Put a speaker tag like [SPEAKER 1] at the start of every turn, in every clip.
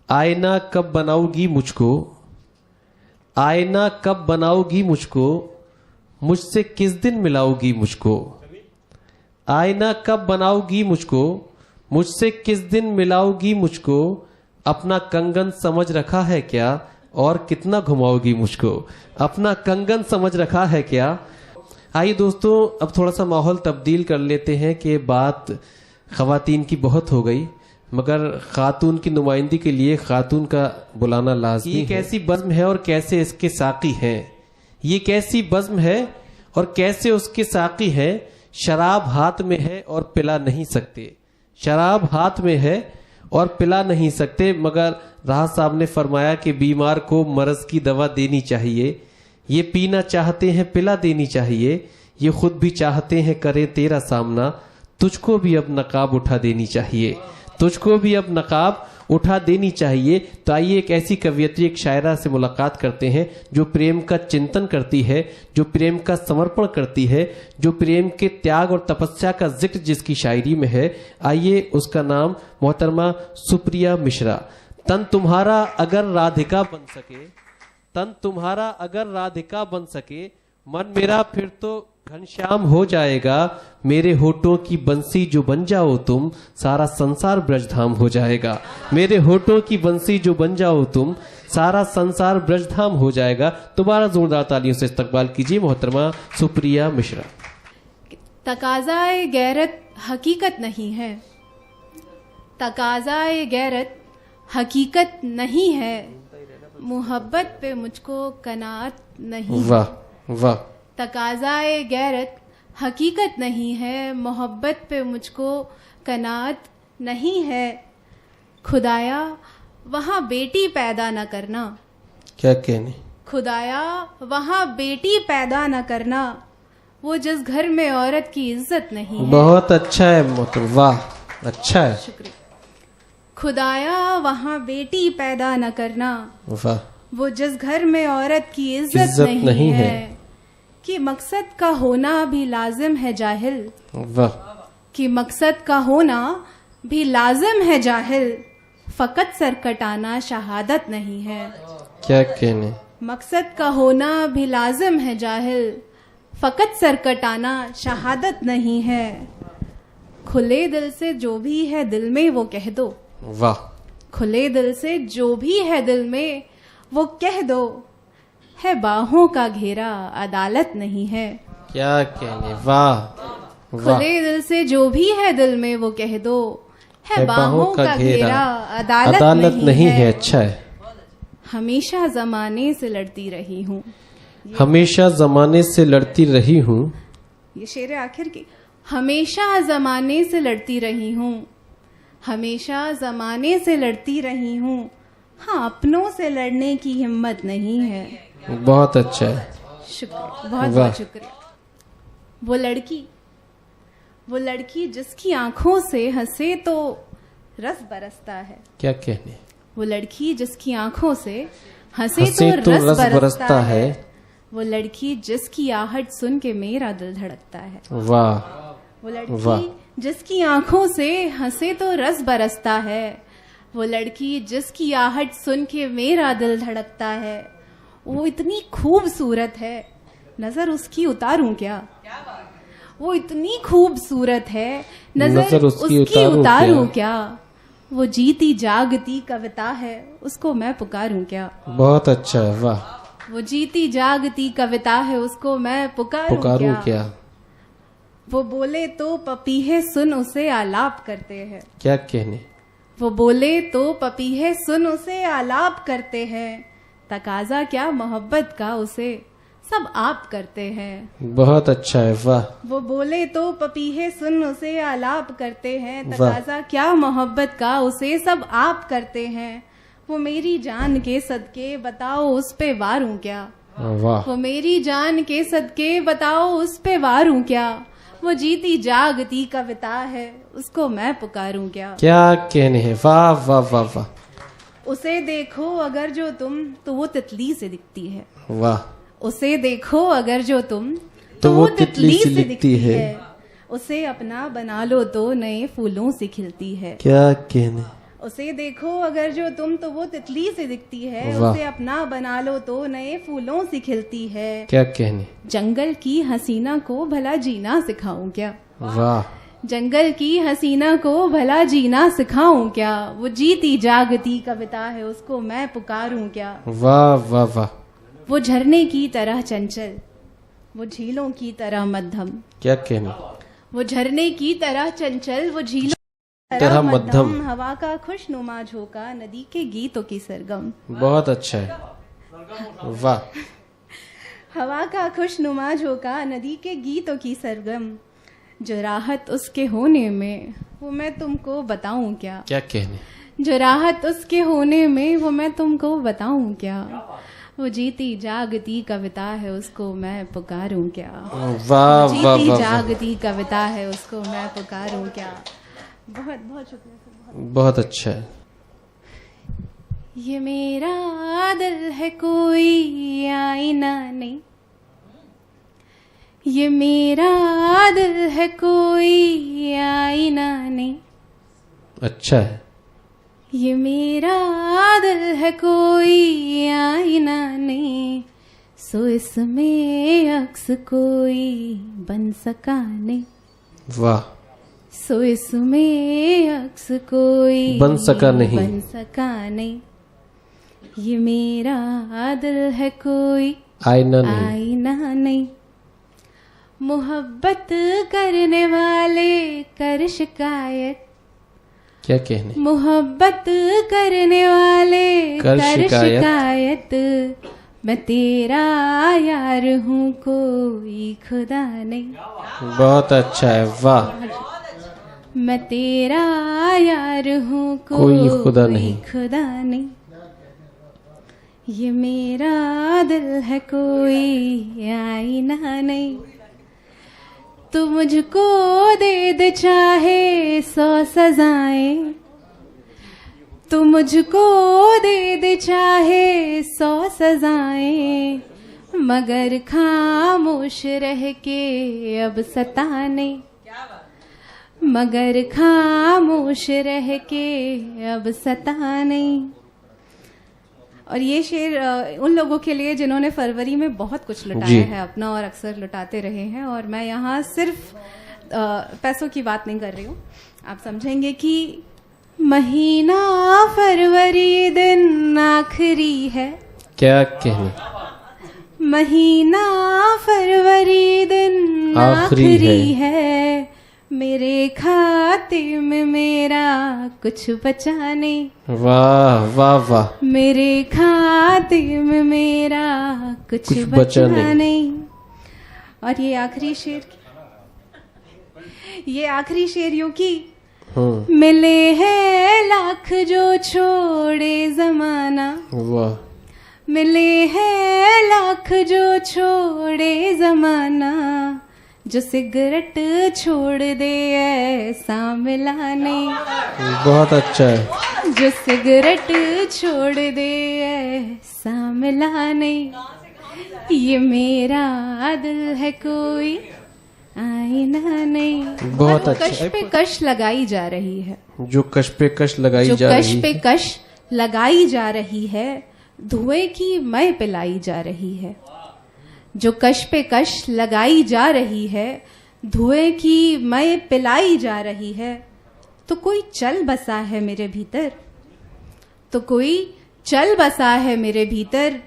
[SPEAKER 1] आईना कब बनाओगी मुझको, आईना कब बनाओगी मुझको, मुझसे किस दिन मिलाओगी मुझको। आईना कब बनाओगी मुझको, मुझसे किस दिन मिलाओगी मुझको। अपना कंगन समझ रखा है क्या, और कितना घुमाओगी मुझको। अपना कंगन समझ रखा है क्या। आइए दोस्तों, अब थोड़ा सा माहौल तब्दील कर लेते हैं कि बात ख़वातीन की बहुत हो गई, मगर खातून की नुमाइंदगी के लिए खातून का बुलाना लाज़मी है। ये कैसी बज़्म है और कैसे इसके साक़ी हैं। ये कैसी बज़्म है और कैसे उसके साक़ी हैं। शराब हाथ में है और पिला नहीं सकते, शराब हाथ में है और पिला नहीं सकते, मगर राह साहब ने फरमाया कि बीमार को मर्ज की दवा देनी चाहिए। ये पीना चाहते हैं पिला देनी चाहिए, ये खुद भी चाहते हैं करें तेरा सामना। तुझको भी अब नकाब उठा देनी चाहिए, तुझको भी अब नकाब उठा देनी चाहिए। तो आइए एक ऐसी कवियत्री, एक शायरा से मुलाकात करते हैं जो प्रेम का चिंतन करती है, जो प्रेम का समर्पण करती है, जो प्रेम के त्याग और तपस्या का जिक्र जिसकी शायरी में है। आइए, उसका नाम मोहतरमा सुप्रिया मिश्रा। तन तुम्हारा अगर राधिका बन सके, तन तुम्हारा अगर राधिका बन सके, मन मेरा फिर तो घनश्याम हो जाएगा। मेरे होठों की बंसी जो बन जाओ तुम, सारा संसार ब्रजधाम हो जाएगा। मेरे होठों की बंसी जो बन जाओ तुम, सारा संसार ब्रजधाम हो जाएगा। दोबारा जोरदार तालियों से इस्तकबाल कीजिए मोहतरमा सुप्रिया मिश्रा।
[SPEAKER 2] तकाज़ाए गैरत हकीकत नहीं है, तकाज़ाए गैरत हकीकत नहीं है, मोहब्बत पे मुझको कनात नहीं।
[SPEAKER 1] वाह वाह।
[SPEAKER 2] तकाज़ाए गैरत हकीकत नहीं है, मोहब्बत पे मुझको कनात नहीं है। खुदाया वहाँ बेटी पैदा न करना,
[SPEAKER 1] क्या कहने।
[SPEAKER 2] खुदाया वहाँ बेटी पैदा न करना, वो जिस घर में औरत की इज्जत नहीं है।
[SPEAKER 1] बहुत अच्छा है मोहतरम, वाह अच्छा है,
[SPEAKER 2] शुक्रिया। खुदाया वहाँ बेटी पैदा न करना,
[SPEAKER 1] वाह।
[SPEAKER 2] वो जिस घर में औरत की इज्जत नहीं है। कि मकसद का होना भी लाजिम है जाहिल,
[SPEAKER 1] वाह।
[SPEAKER 2] कि मकसद का होना भी लाजिम है जाहिल, फकत सर कटाना शहादत नहीं है।
[SPEAKER 1] क्या कहने।
[SPEAKER 2] मकसद का होना भी लाजिम है जाहिल, फकत सर कटाना शहादत नहीं है। खुले दिल से जो भी है दिल में वो कह दो,
[SPEAKER 1] वाह।
[SPEAKER 2] खुले दिल से जो भी है दिल में वो कह दो, है बाहों का घेरा अदालत नहीं है।
[SPEAKER 1] क्या कहने, वाह।
[SPEAKER 2] खुले दिल से जो भी है दिल में वो कह दो, है बाहों का घेरा अदालत नहीं है।
[SPEAKER 1] अच्छा है।
[SPEAKER 2] हमेशा जमाने से लड़ती रही हूँ,
[SPEAKER 1] हमेशा जमाने से लड़ती रही हूँ।
[SPEAKER 2] ये शेर आखिर की। हमेशा जमाने से लड़ती रही हूँ, हमेशा जमाने से लड़ती रही हूँ। हाँ, अपनों से लड़ने की हिम्मत नहीं है।
[SPEAKER 1] बहुत अच्छा है,
[SPEAKER 2] शुक्रिया, बहुत बहुत शुक्रिया। वो लड़की जिसकी आंखों से हंसे तो रस बरसता है। क्या
[SPEAKER 1] कहने।
[SPEAKER 2] वो लड़की जिसकी आंखों से हंसे तो रस बरसता है। वो लड़की जिसकी आहट सुन के मेरा दिल धड़कता है।
[SPEAKER 1] वाह।
[SPEAKER 2] वो लड़की जिसकी आंखों से हंसे तो रस बरसता है। वो लड़की जिसकी आहट सुन के मेरा दिल धड़कता है। वो इतनी खूबसूरत है, नजर उसकी उतारूं क्या। वो इतनी खूबसूरत है, नजर उसकी उतारूं क्या। वो जीती जागती कविता है, उसको मैं पुकारूं क्या।
[SPEAKER 1] बहुत अच्छा है, वाह।
[SPEAKER 2] वो जीती जागती कविता है, उसको मैं पुकारूं क्या। वो बोले तो पपीहे सुन उसे आलाप करते हैं।
[SPEAKER 1] क्या कहने।
[SPEAKER 2] वो बोले तो पपीहे सुन उसे आलाप करते हैं। तकाजा क्या मोहब्बत का, उसे सब आप करते हैं।
[SPEAKER 1] बहुत अच्छा है, वाह।
[SPEAKER 2] वो बोले तो पपीहे सुन उसे आलाप करते हैं। तकाजा क्या मोहब्बत का, उसे सब आप करते हैं। वो मेरी जान के सदके बताओ उस पे वारूं क्या।
[SPEAKER 1] वाह।
[SPEAKER 2] वो मेरी जान के सदके बताओ उस पे वारूं क्या। वो जीती जागती कविता है, उसको मैं पुकारूं क्या।
[SPEAKER 1] क्या कहने हैं, वाह वाह वाह वाह।
[SPEAKER 2] उसे देखो अगर जो तुम तो वो तितली से दिखती है।
[SPEAKER 1] वाह।
[SPEAKER 2] उसे देखो अगर जो तुम
[SPEAKER 1] तो वो तितली से दिखती है।
[SPEAKER 2] उसे अपना बना लो तो नए फूलों से खिलती है।
[SPEAKER 1] क्या कहने।
[SPEAKER 2] उसे देखो अगर जो तुम तो वो तितली से दिखती है,
[SPEAKER 1] वाह।
[SPEAKER 2] उसे अपना बना लो तो नए फूलों से खिलती है।
[SPEAKER 1] क्या कहने,
[SPEAKER 2] जंगल की हसीना को भला जीना सिखाऊं क्या,
[SPEAKER 1] वाह,
[SPEAKER 2] जंगल की हसीना को भला जीना सिखाऊं क्या, वो जीती जागती कविता है उसको मैं पुकारूं क्या।
[SPEAKER 1] वाह वाह वाह,
[SPEAKER 2] वो झरने की तरह चंचल, वो झीलों की तरह मध्यम,
[SPEAKER 1] क्या कहने,
[SPEAKER 2] वो झरने की तरह चंचल, वो झीलों की
[SPEAKER 1] तरह
[SPEAKER 2] तरह
[SPEAKER 1] मध्यम।
[SPEAKER 2] मध्यम, हवा का खुशनुमा झोंका, नदी के गीतों की सरगम।
[SPEAKER 1] बहुत अच्छा है, वाह,
[SPEAKER 2] हवा का खुशनुमा झोंका, नदी के गीतों की सरगम, जो राहत उसके होने में वो मैं तुमको बताऊं क्या,
[SPEAKER 1] क्या कहने,
[SPEAKER 2] जो राहत उसके होने में वो मैं तुमको बताऊं क्या, वो जीती जागती कविता है उसको मैं पुकारूं क्या,
[SPEAKER 1] वाह
[SPEAKER 2] जीती
[SPEAKER 1] वाह वाह,
[SPEAKER 2] जागती कविता है उसको मैं पुकारूं क्या। बहुत बहुत शुक्रिया सर,
[SPEAKER 1] बहुत अच्छा है।
[SPEAKER 2] ये मेरा दिल है कोई आईना नहीं, ये मेरा दिल है कोई आईना नहीं,
[SPEAKER 1] अच्छा है,
[SPEAKER 2] ये मेरा दिल है कोई आईना नहीं, सो इसमें अक्स कोई बन सका नहीं,
[SPEAKER 1] वाह,
[SPEAKER 2] सो इसमें अक्स कोई
[SPEAKER 1] बन सका नहीं।
[SPEAKER 2] बन सका नहीं, ये मेरा दिल है कोई
[SPEAKER 1] आईना नहीं,
[SPEAKER 2] आईना नहीं, मोहब्बत करने वाले कर शिकायत,
[SPEAKER 1] क्या कहने,
[SPEAKER 2] मोहब्बत करने वाले
[SPEAKER 1] कर
[SPEAKER 2] कर
[SPEAKER 1] शिकायत।
[SPEAKER 2] शिकायत, मैं तेरा यार हूँ कोई खुदा नहीं,
[SPEAKER 1] बहुत अच्छा है, वाह,
[SPEAKER 2] मैं तेरा यार हूँ
[SPEAKER 1] कोई खुदा नहीं।
[SPEAKER 2] खुदा नहीं, ये मेरा दिल है कोई आईना नहीं, तू मुझको दे दे चाहे 100 सजाएं, तू मुझको दे दे चाहे 100 सजाएं, मगर खामोश रह के अब सताने, मगर खामोश रह के अब सताने। और ये शेर उन लोगों के लिए जिन्होंने फरवरी में बहुत कुछ
[SPEAKER 1] जी।
[SPEAKER 2] लुटाया है अपना और अक्सर लुटाते रहे हैं, और मैं यहाँ सिर्फ पैसों की बात नहीं कर रही हूँ। आप समझेंगे कि महीना फरवरी दिन आखिरी है,
[SPEAKER 1] क्या कहने,
[SPEAKER 2] महीना फरवरी दिन
[SPEAKER 1] आखिरी
[SPEAKER 2] आखिरी है, मेरे खाते में मेरा कुछ बचा नहीं,
[SPEAKER 1] वाह वाह वाह,
[SPEAKER 2] मेरे खाते में मेरा कुछ
[SPEAKER 1] बचा
[SPEAKER 2] बचा
[SPEAKER 1] नहीं।
[SPEAKER 2] नहीं। और ये आखिरी शेर, ये आखिरी शेर यूं की, मिले हैं लाख जो छोड़े जमाना,
[SPEAKER 1] वाह,
[SPEAKER 2] मिले हैं लाख जो छोड़े जमाना, जो सिगरेट छोड़ दे ऐसा मिला नहीं,
[SPEAKER 1] बहुत अच्छा है,
[SPEAKER 2] जो सिगरेट छोड़ दे ऐसा मिला नहीं, ये मेरा दिल है कोई आईना नहीं।
[SPEAKER 1] बहुत
[SPEAKER 2] हर
[SPEAKER 1] अच्छा
[SPEAKER 2] कश
[SPEAKER 1] है।
[SPEAKER 2] पे कश लगाई जा रही है,
[SPEAKER 1] जो कश पे कश लगाई
[SPEAKER 2] जो
[SPEAKER 1] जा
[SPEAKER 2] कश
[SPEAKER 1] रही
[SPEAKER 2] पे
[SPEAKER 1] है,
[SPEAKER 2] कश लगाई जा रही है, धुएं की मय पिलाई जा रही है, जो कश पे कश लगाई जा रही है, धुएं की मय पिलाई जा रही है, तो कोई चल बसा है मेरे भीतर, तो कोई चल बसा है मेरे भीतर,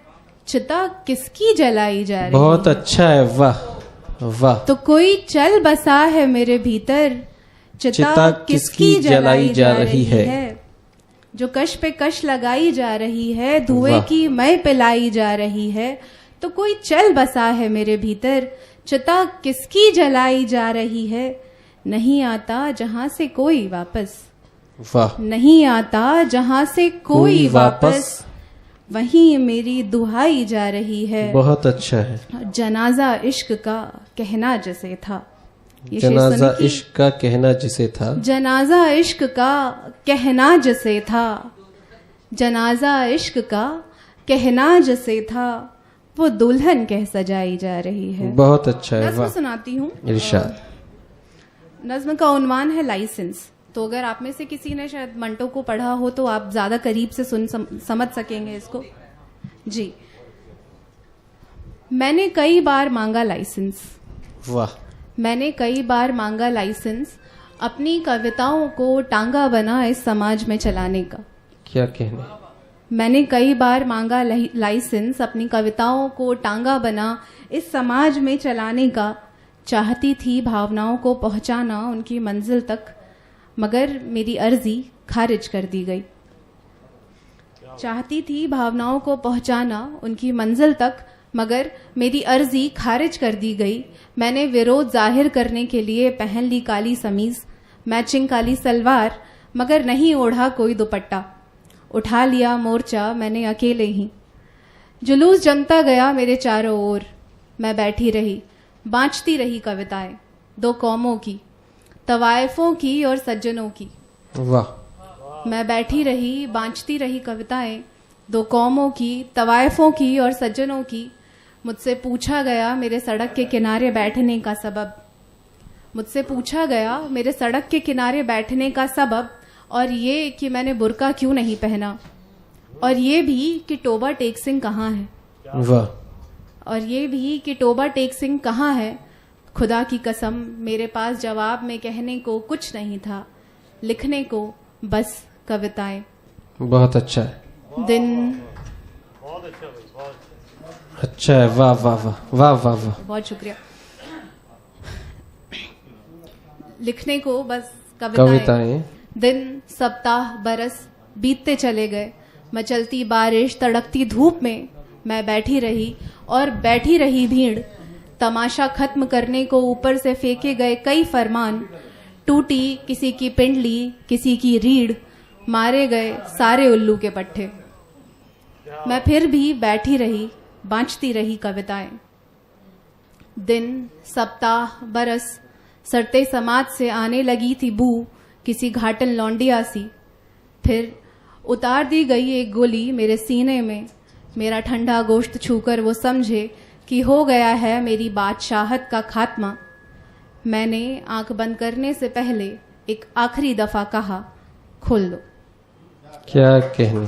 [SPEAKER 2] चिता किसकी जलाई जा रही
[SPEAKER 1] बहुत
[SPEAKER 2] है,
[SPEAKER 1] अच्छा है, वाह वाह,
[SPEAKER 2] तो कोई चल बसा है मेरे भीतर, चिता
[SPEAKER 1] चिता
[SPEAKER 2] किसकी जलाई जा रही
[SPEAKER 1] है,
[SPEAKER 2] जो कश पे कश लगाई जा रही है, धुएं
[SPEAKER 1] वाह।
[SPEAKER 2] की मय पिलाई जा रही है, तो कोई चल बसा है मेरे भीतर, चिता किसकी जलाई जा रही है, नहीं आता जहां से कोई वापस,
[SPEAKER 1] वाह,
[SPEAKER 2] नहीं आता जहां से कोई
[SPEAKER 1] कोई
[SPEAKER 2] वापस, वहीं मेरी दुहाई जा रही है,
[SPEAKER 1] बहुत अच्छा है,
[SPEAKER 2] जनाजा इश्क का कहना जैसे था। ये शेर
[SPEAKER 1] जनाजा
[SPEAKER 2] सुने कि
[SPEAKER 1] इश्क का कहना जिसे था,
[SPEAKER 2] जनाजा इश्क का कहना जैसे था, जनाजा इश्क का कहना जैसे था, वो दुल्हन कह सजाई जा रही है।
[SPEAKER 1] बहुत अच्छा है,
[SPEAKER 2] नज्म
[SPEAKER 1] वाह,
[SPEAKER 2] सुनाती हूँ।
[SPEAKER 1] इरशाद,
[SPEAKER 2] नज्म का उन्वान है लाइसेंस। तो अगर आप में से किसी ने शायद मंटो को पढ़ा हो तो आप ज्यादा करीब से समझ सकेंगे इसको। जी। मैंने कई बार मांगा लाइसेंस।
[SPEAKER 1] वाह।
[SPEAKER 2] मैंने कई बार मांगा लाइसेंस, अपनी कविताओं को टांगा बना इस समाज में चलाने का।
[SPEAKER 1] क्या कहने।
[SPEAKER 2] मैंने कई बार मांगा लाइसेंस, अपनी कविताओं को टांगा बना इस समाज में चलाने का। चाहती थी भावनाओं को पहुंचाना उनकी मंजिल तक, मगर मेरी अर्जी खारिज कर दी गई। चाहती थी भावनाओं को पहुंचाना उनकी मंजिल तक, मगर मेरी अर्जी खारिज कर दी गई। मैंने विरोध जाहिर करने के लिए पहन ली काली समीज, मैचिंग काली सलवार, मगर नहीं ओढ़ा कोई दुपट्टा। उठा लिया मोर्चा मैंने अकेले ही। जुलूस जमता गया मेरे चारों ओर, मैं बैठी रही बाँचती रही कविताएं, दो कौमों की, तवायफों की और सज्जनों की।
[SPEAKER 1] वाह।
[SPEAKER 2] मैं बैठी रही बाँचती रही कविताएं, दो कौमों की, तवायफों की और सज्जनों की। मुझसे पूछा गया मेरे सड़क के किनारे बैठने का सबब। मुझसे पूछा गया मेरे सड़क के किनारे बैठने का सबब, और ये कि मैंने बुर्का क्यों नहीं पहना, और ये भी कि टोबा टेक सिंह कहाँ है।
[SPEAKER 1] वाह।
[SPEAKER 2] और ये भी कि टोबा टेक सिंह कहाँ है। खुदा की कसम मेरे पास जवाब में कहने को कुछ नहीं था, लिखने को बस कविताएं।
[SPEAKER 1] बहुत अच्छा है।
[SPEAKER 2] दिन
[SPEAKER 1] अच्छा है। वाह वाह वाह वाह वाह वाह।
[SPEAKER 2] बहुत शुक्रिया। लिखने को बस कविताएं। दिन सप्ताह बरस बीतते चले गए। मचलती बारिश तड़कती धूप में मैं बैठी रही, और बैठी रही भीड़। तमाशा खत्म करने को ऊपर से फेंके गए कई फरमान। टूटी किसी की पिंडली, किसी की रीढ़, मारे गए सारे उल्लू के पट्टे। मैं फिर भी बैठी रही बाँचती रही कविताएं। दिन सप्ताह बरस सड़ते समाज से आने लगी थी बू किसी घाटन लौंडिया सी। फिर उतार दी गई एक गोली मेरे सीने में। मेरा ठंडा गोश्त छूकर वो समझे कि हो गया है मेरी बादशाहत का खात्मा। मैंने आंख बंद करने से पहले एक आखिरी दफा कहा, खोल दो।
[SPEAKER 1] क्या कहने।